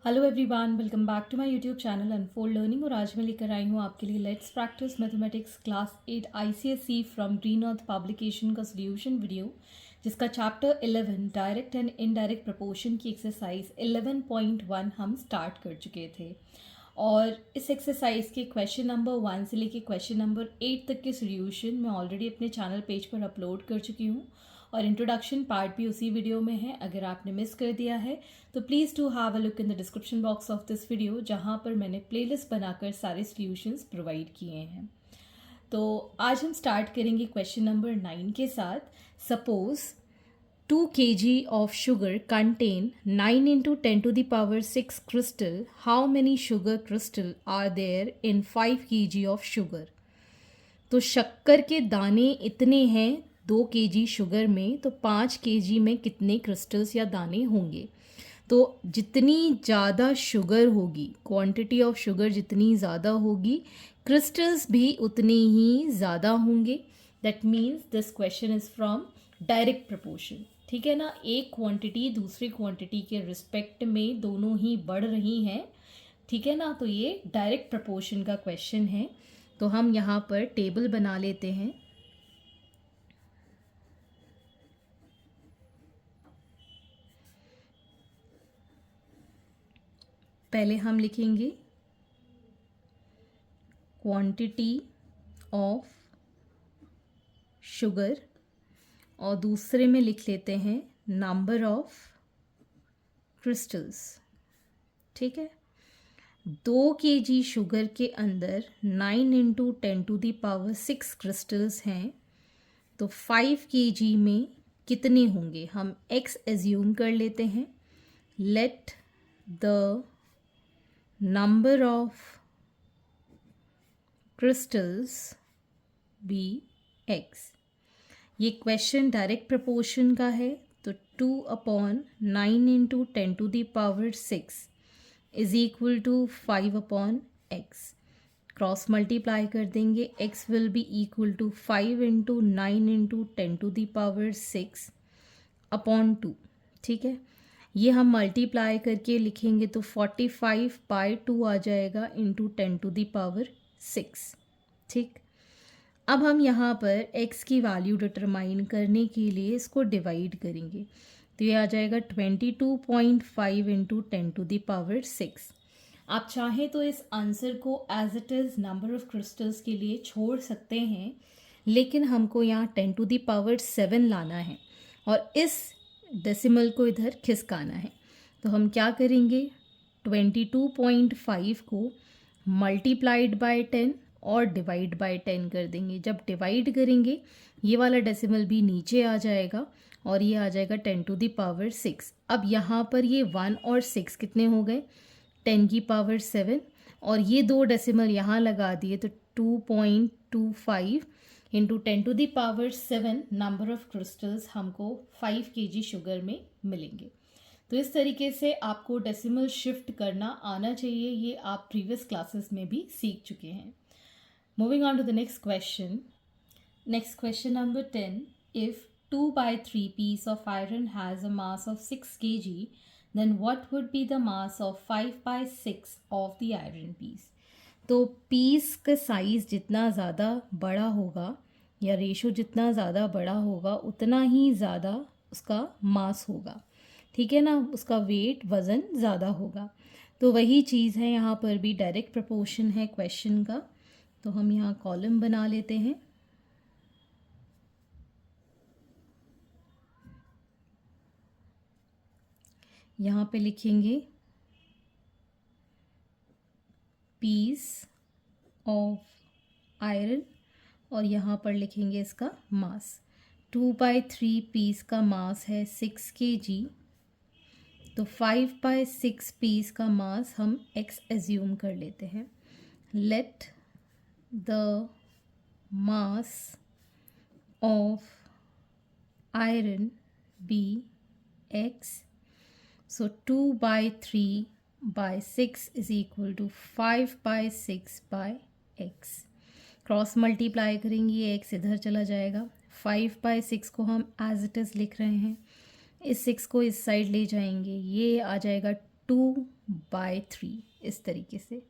Hello everyone, welcome back to my YouTube channel unfold learning. और आज मैं लेकर आई हूँ आपके लिए let's practise mathematics class 8 ICSE from green earth publication का सोल्यूशन वीडियो, जिसका chapter 11 direct and indirect proportion की एक्सरसाइज 11.1 हम स्टार्ट कर चुके थे। और इस एक्सरसाइज के क्वेश्चन नंबर 1 से लेके क्वेश्चन नंबर 8 तक के सोल्यूशन मैं ऑलरेडी अपने चैनल पेज पर अपलोड कर चुकी हूँ और इंट्रोडक्शन पार्ट भी उसी वीडियो में है। अगर आपने मिस कर दिया है तो please to have a look in the description box of this video, जहाँ पर मैंने प्लेलिस्ट बनाकर सारे सॉल्यूशंस प्रोवाइड किए हैं। तो आज हम स्टार्ट करेंगे क्वेश्चन नंबर 9 के साथ। Suppose 2 kg of sugar contain 9 into 10 to the power 6 crystal. How many sugar crystal are there in 5 kg of sugar? तो शक्कर के दाने इतने हैं 2 kg शुगर में, तो 5 kg में कितने क्रिस्टल्स या दाने होंगे। तो जितनी ज़्यादा शुगर होगी, क्वांटिटी ऑफ शुगर जितनी ज़्यादा होगी, क्रिस्टल्स भी उतने ही ज़्यादा होंगे। That means this question is from direct proportion. ठीक है ना, एक क्वांटिटी दूसरी क्वांटिटी के रिस्पेक्ट में दोनों ही बढ़ रही हैं। ठीक है ना, तो ये डायरेक्ट प्रपोर्शन का क्वेश्चन है। तो हम यहाँ पर टेबल बना लेते हैं। पहले हम लिखेंगे क्वांटिटी ऑफ शुगर और दूसरे में लिख लेते हैं नंबर ऑफ क्रिस्टल्स। ठीक है, 2 kg शुगर के अंदर 9 into 10 to the power 6 crystals हैं, तो 5 kg में कितने होंगे। हम x एज्यूम कर लेते हैं। Let the number of crystals be x। ये क्वेश्चन डायरेक्ट प्रपोर्शन का है, तो 2/9 into 10 to the power 6 is equal to 5/x। Cross multiply कर देंगे, x will be equal to 5 into 9 into 10 to the power 6 upon 2। ठीक है, ये हम मल्टीप्लाई करके लिखेंगे तो 45/2 आ जाएगा इंटू 10 टू दी पावर 6। ठीक, अब हम यहाँ पर x की वैल्यू डिटरमाइन करने के लिए इसको डिवाइड करेंगे, तो ये आ जाएगा 22.5 इंटू 10 टू दी पावर 6। आप चाहें तो इस आंसर को as it is number of crystals के लिए छोड़ सकते हैं, लेकिन हमको यहाँ 10 टू दी पावर 7 लाना है और इस डेसिमल को इधर खिसकाना है। तो हम क्या करेंगे, 22.5 को मल्टीप्लाइड बाय 10 और डिवाइड बाय 10 कर देंगे। जब डिवाइड करेंगे ये वाला डेसिमल भी नीचे आ जाएगा और ये आ जाएगा 10 टू दी पावर 6। अब यहाँ पर ये 1 और 6 कितने हो गए, 10 की पावर 7, और ये दो डेसिमल यहाँ लगा दिए तो 2.25 into 10 to the power 7 number of crystals हमको 5 kg शुगर में मिलेंगे। तो इस तरीके से आपको डेसिमल शिफ्ट करना आना चाहिए, ये आप प्रीवियस क्लासेस में भी सीख चुके हैं। Moving on to the next question. Next question number 10. If 2/3 piece of iron has a mass of 6 kg, then what would be the mass of 5/6 of the iron piece? तो piece का size जितना ज़्यादा बड़ा होगा या ratio जितना ज़्यादा बड़ा होगा उतना ही ज़्यादा उसका मास होगा। ठीक है ना, उसका वेट वज़न ज़्यादा होगा। तो वही चीज़ है यहाँ पर भी, डायरेक्ट प्रपोर्शन है क्वेश्चन का। तो हम यहाँ कॉलम बना लेते हैं। यहाँ पे लिखेंगे पीस ऑफ आयरन और यहाँ पर लिखेंगे इसका मास। 2/3 पीस का मास है 6 kg, तो 5/6 पीस का मास हम x एज्यूम कर लेते हैं। Let the mass of iron be x. So 2/3/6 is equal to 5/6/x. Cross multiply करेंगे, ये x इधर चला जाएगा। 5/6 को हम एज इट इज़ लिख रहे हैं, इस 6 को इस साइड ले जाएंगे, ये आ जाएगा 2/3 इस तरीके से।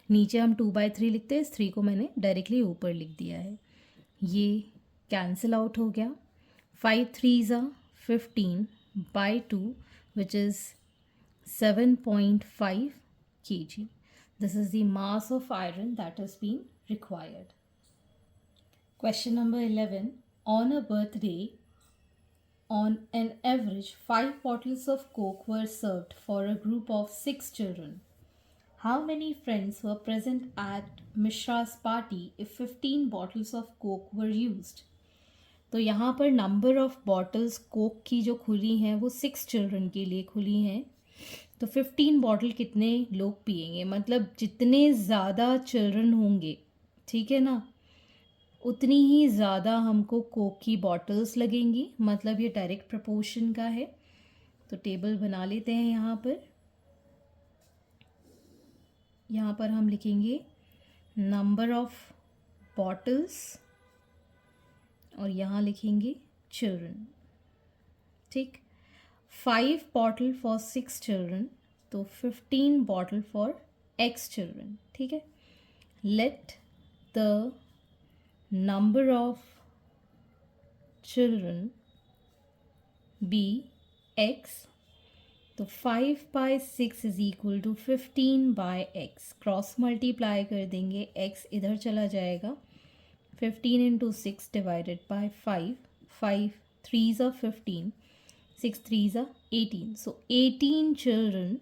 नीचे हम 2/3 लिखते हैं, इस 3 को मैंने डायरेक्टली ऊपर लिख दिया है। ये कैंसिल आउट हो गया। 5 3s are 15/2 which is 7.5 kg. This is the mass of iron that has been required. Question number 11. On a birthday, on an average, 5 bottles of Coke were served for a group of 6 children. How many friends were present at Mishra's party if 15 bottles of Coke were used? तो यहाँ पर number of bottles Coke की जो खुली हैं वो 6 children के लिए खुली हैं। तो 15 बॉटल कितने लोग पिएंगे, मतलब जितने ज़्यादा चिल्ड्रन होंगे, ठीक है ना, उतनी ही ज़्यादा हमको कोक की बॉटल्स लगेंगी। मतलब ये डायरेक्ट प्रपोर्शन का है। तो टेबल बना लेते हैं। यहाँ पर हम लिखेंगे नंबर ऑफ बॉटल्स और यहाँ लिखेंगे चिल्ड्रन। ठीक, 5 बॉटल फॉर 6 चिल्ड्रन, तो 15 बॉटल फॉर x चिल्ड्रन। ठीक है, let the number of children be x। तो 5/6 is equal to 15/x। Cross multiply कर देंगे, x इधर चला जाएगा। 15 into 6 divided by 5। 5 3s are 15, 6 3s are 18. So 18 children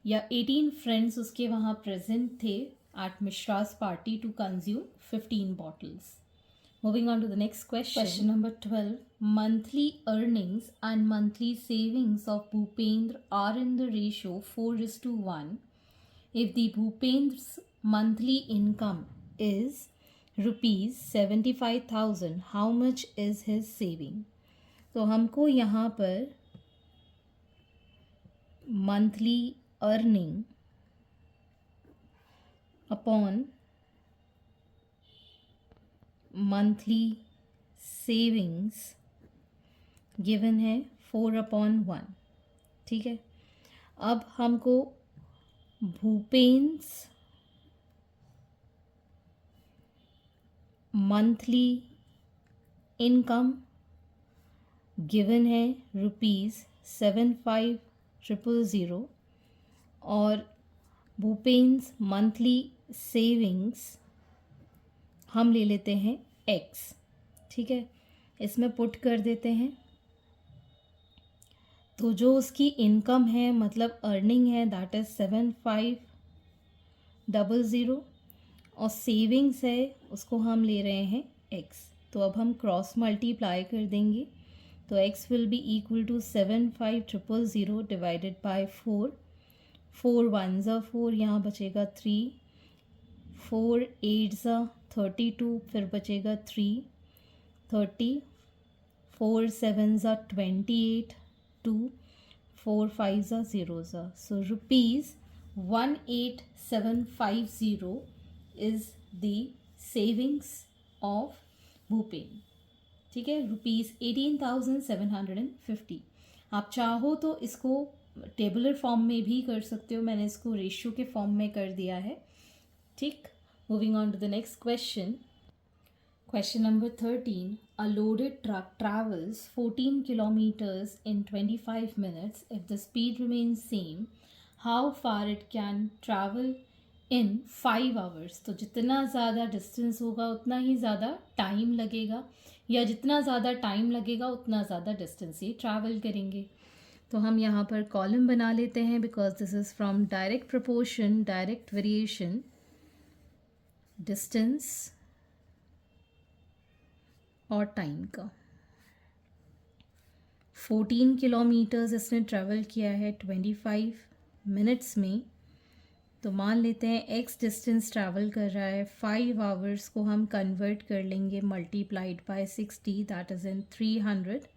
या 18 फ्रेंड्स उसके वहाँ प्रेजेंट थे at Mishra's party to consume 15 bottles. Moving on to the next question. Question number 12. Monthly earnings and monthly savings of Bhupendra are in the ratio 4:1. If the Bhupendra's monthly income is rupees 75,000, how much is his saving? तो हमको यहाँ पर monthly earning upon monthly savings given है 4/1। ठीक है, अब हमको Bhupendra monthly income given है ₹75,000 और भूपेंद्र मंथली सेविंग्स हम ले लेते हैं x। ठीक है, इसमें पुट कर देते हैं। तो जो उसकी इनकम है, मतलब अर्निंग है, दैट इज़ 7500 और सेविंग्स है उसको हम ले रहे हैं x। तो अब हम क्रॉस मल्टीप्लाई कर देंगे। तो x will be equal to 75,000 divided by 4। 4 1s are 4, यहाँ बचेगा 3। 4 8s are 32, फिर बचेगा 3 30। 4 7s are 28, 2 4 5s are 0s are. So rupees 18,750 is the savings of Bhupen. ठीक है, ₹18,750। आप चाहो तो इसको टेबुलर फॉर्म में भी कर सकते हो, मैंने इसको रेशियो के फॉर्म में कर दिया है। ठीक, moving on to the next question. Question number 13. A loaded truck travels 14 kilometers in 25 minutes. If the speed remains same, how far it can travel in 5 hours? तो जितना ज़्यादा डिस्टेंस होगा उतना ही ज़्यादा टाइम लगेगा, या जितना ज़्यादा टाइम लगेगा उतना ज़्यादा डिस्टेंस ये ट्रैवल करेंगे। तो हम यहाँ पर कॉलम बना लेते हैं, because this is from direct proportion, direct variation, distance और टाइम का। 14 किलोमीटर्स इसने ट्रैवल किया है 25 मिनट्स में। तो मान लेते हैं x डिस्टेंस ट्रैवल कर रहा है 5 आवर्स को हम कन्वर्ट कर लेंगे multiplied by 60, that is in 300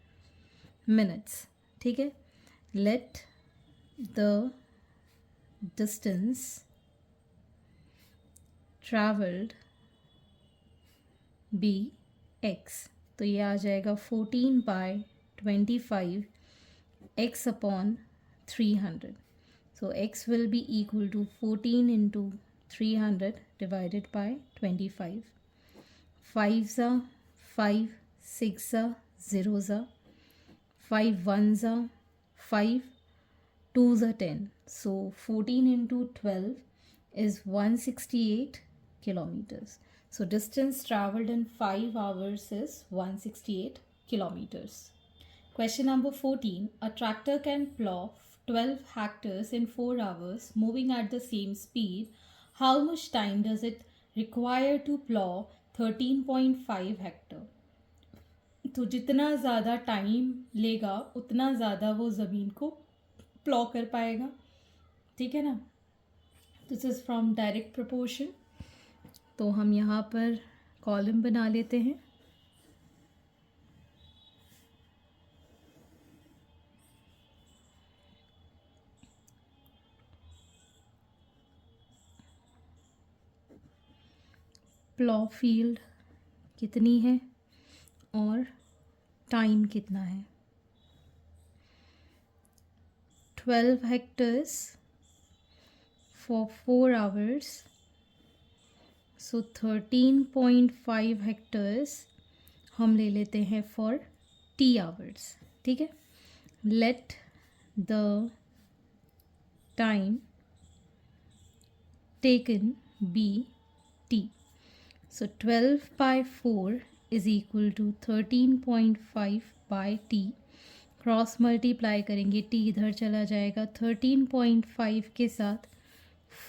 minutes. ठीक है, let the distance travelled be x। तो ये आ जाएगा 14/25 x upon 300. So x will be equal to 14 into 300 divided by 25. 5s are 5, 6s are 0s are 5 1s are 5, 2s are 10. So 14 into 12 is 168 kilometers. So distance traveled in 5 hours is 168 kilometers. Question number 14. A tractor can plow 12 hectares in 4 hours moving at the same speed. How much time does it require to plow 13.5 hectare? तो जितना ज़्यादा time लेगा उतना ज़्यादा वो ज़मीन को plough कर पाएगा. ठीक है ना. This is from direct proportion. तो हम यहाँ पर कॉलम बना लेते हैं. प्लॉ फील्ड कितनी है और टाइम कितना है. 12 hectares for 4 hours. So 13.5 hectares हम ले लेते हैं for t hours. ठीक है. Let the time taken be t. So 12 by 4 is equal to 13.5 by t. Cross multiply करेंगे, t इधर चला जाएगा, 13.5 के साथ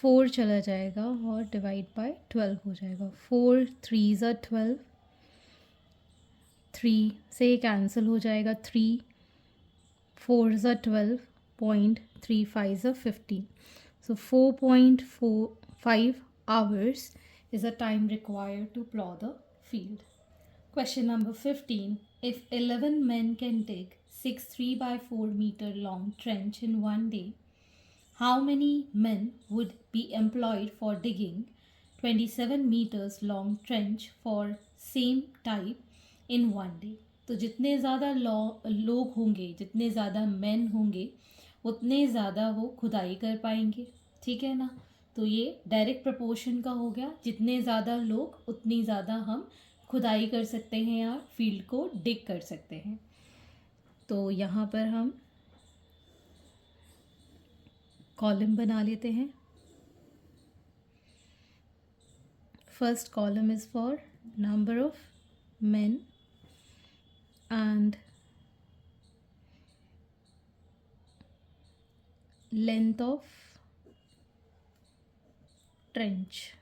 4 चला जाएगा और डिवाइड बाय 12 हो जाएगा. 4 3s are 12, 3 से कैंसिल हो जाएगा, 3 4s are 12, 0.35 are 15. So 4.45 hours is the time required to plow the field. Question number 15. If 11 men can dig 6 3 by 4 meter long trench in one day, how many men would be employed for digging 27 meters long trench for same type in one day? तो जितने ज़्यादा लोग होंगे, जितने ज़्यादा man होंगे, उतने ज़्यादा वो खुदाई कर पाएंगे. ठीक है ना. तो ये डायरेक्ट प्रोपोर्शन का हो गया. जितने ज़्यादा लोग उतनी ज़्यादा हम खुदाई कर सकते हैं या फील्ड को डिग कर सकते हैं. तो यहाँ पर हम कॉलम बना लेते हैं. First column is for number of men and length of trench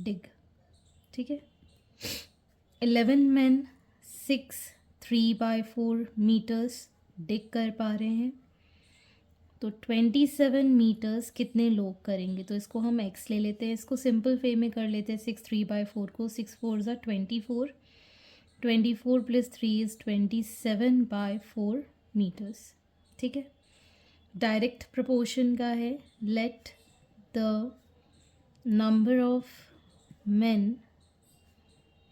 dig. ठीक है. 11 men 6 3 by 4 meters डिग कर पा रहे हैं. तो 27 मीटर्स कितने लोग करेंगे? तो इसको हम x ले लेते हैं. इसको सिंपल वे में कर लेते हैं. 6 3 by 4 को 6 4s are 24. 24 plus 3 is 27 by 4 meters. ठीक है. डायरेक्ट प्रोपोर्शन का है. Let the number of men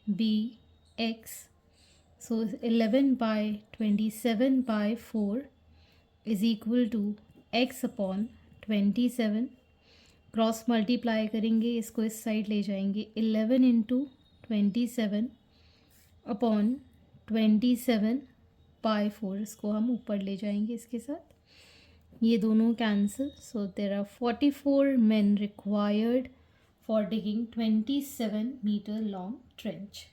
be x. So 11 by 27 by 4 is equal to x upon 27. Cross multiply करेंगे, इसको इस साइड ले जाएंगे. 11 इंटू 27 अपॉन 27 बाय 4, इसको हम ऊपर ले जाएंगे इसके साथ. ये दोनों cancel. So there are 44 men required for digging 27 meter long trench.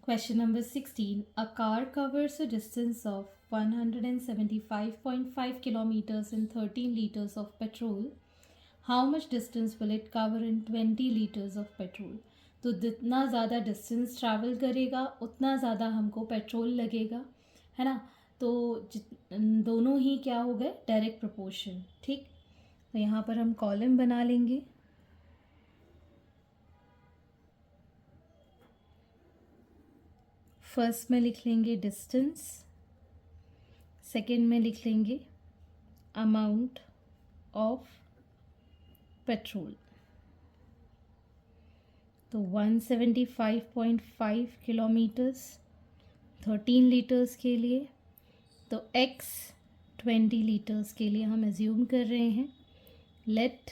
Question number 16. A car covers a distance of 175.5 kilometers in 13 liters of petrol. How much distance will it cover in 20 liters of petrol? तो जितना ज़्यादा distance travel करेगा उतना ज़्यादा हमको petrol लगेगा, है ना. तो दोनों ही क्या हो गए? Direct proportion. ठीक. तो यहाँ पर हम कॉलम बना लेंगे. फर्स्ट में लिख लेंगे डिस्टेंस, सेकेंड में लिख लेंगे अमाउंट ऑफ पेट्रोल. तो 175.5 किलोमीटर्स 13 लीटर्स के लिए. तो x 20 लीटर्स के लिए हम एज्यूम कर रहे हैं. Let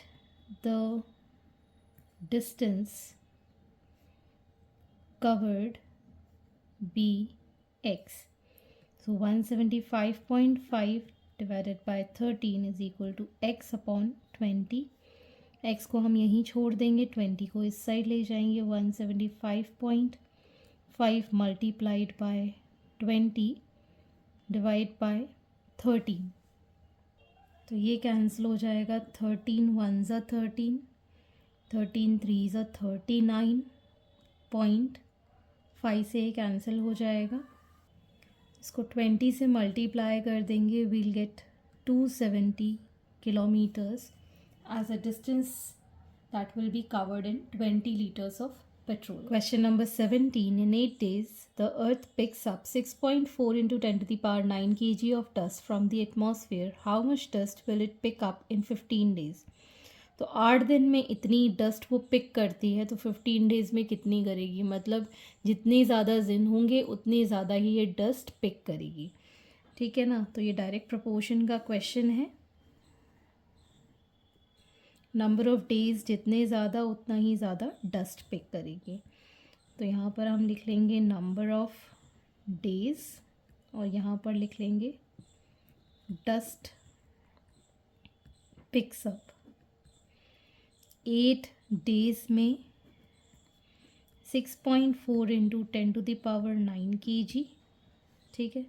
the distance covered be x. So 175.5 divided by 13 is equal to x upon 20. x को हम यहीं छोड़ देंगे, 20 को इस साइड ले जाएंगे. 175.5 मल्टीप्लाइड बाय 20 डिवाइड बाय 13. तो ये कैंसिल हो जाएगा. 13 1 ज़ा 13, 13 3 ज़ा 39.5 से ये कैंसिल हो जाएगा. इसको 20 से मल्टीप्लाई कर देंगे. We'll get 270 kilometres as a distance that will be covered in 20 liters of petrol. Question number 17. In 8 days, the Earth picks up 6.4 into 10 to the power 9 kg of dust from the atmosphere. How much dust will it pick up in 15 days? तो 8 दिन में इतनी dust वो pick करती है, तो 15 days में कितनी करेगी? मतलब जितने ज़्यादा दिन होंगे उतनी ज़्यादा ही ये डस्ट पिक करेगी. ठीक है ना. तो ये डायरेक्ट प्रोपोर्शन का क्वेश्चन है. नंबर ऑफ़ डेज़ जितने ज़्यादा उतना ही ज़्यादा डस्ट पिक करेगी. तो यहाँ पर हम लिख लेंगे नंबर ऑफ़ डेज़ और यहाँ पर लिख लेंगे डस्ट पिक्स अप. 8 डेज़ में 6.4 into 10 to the power 9 kg. ठीक है.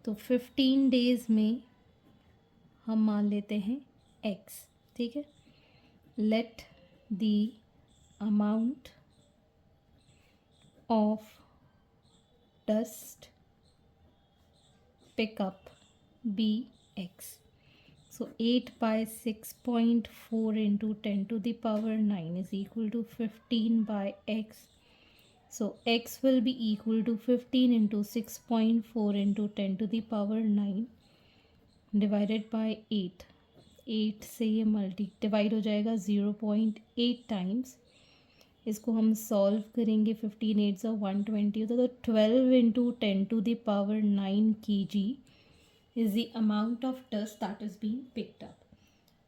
तो 15 डेज़ में हम मान लेते हैं x. ठीक है. Let the amount of dust pickup be x. So 8 by 6.4 into 10 to the power 9 is equal to 15 by x. So x will be equal to 15 into 6.4 into 10 to the power 9 divided by 8. 8 से ये divide हो जाएगा 0.8 times. इसको हम solve करेंगे. 15 8 ज़ा 120 होता है. तो 12 into 10 to the power 9 kg is the amount of dust that is being picked up.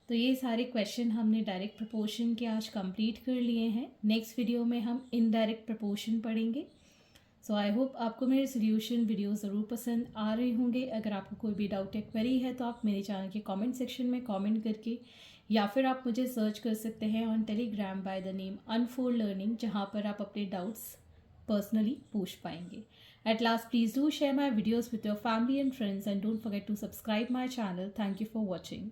तो ये सारे क्वेश्चन हमने डायरेक्ट प्रपोर्शन के आज कंप्लीट कर लिए हैं. नेक्स्ट वीडियो में हम इनडायरेक्ट प्रपोर्शन पढ़ेंगे. सो आई होप आपको मेरे सोल्यूशन वीडियो ज़रूर पसंद आ रहे होंगे. अगर आपको कोई भी डाउट या क्वेरी है तो आप मेरे चैनल के कमेंट सेक्शन में कमेंट करके या फिर आप मुझे सर्च कर सकते हैं on Telegram by the name unfold learning, जहाँ पर आप अपने डाउट्स पर्सनली पूछ पाएंगे. At last, please do share my videos with your family and friends and don't forget to subscribe my channel. Thank you for watching.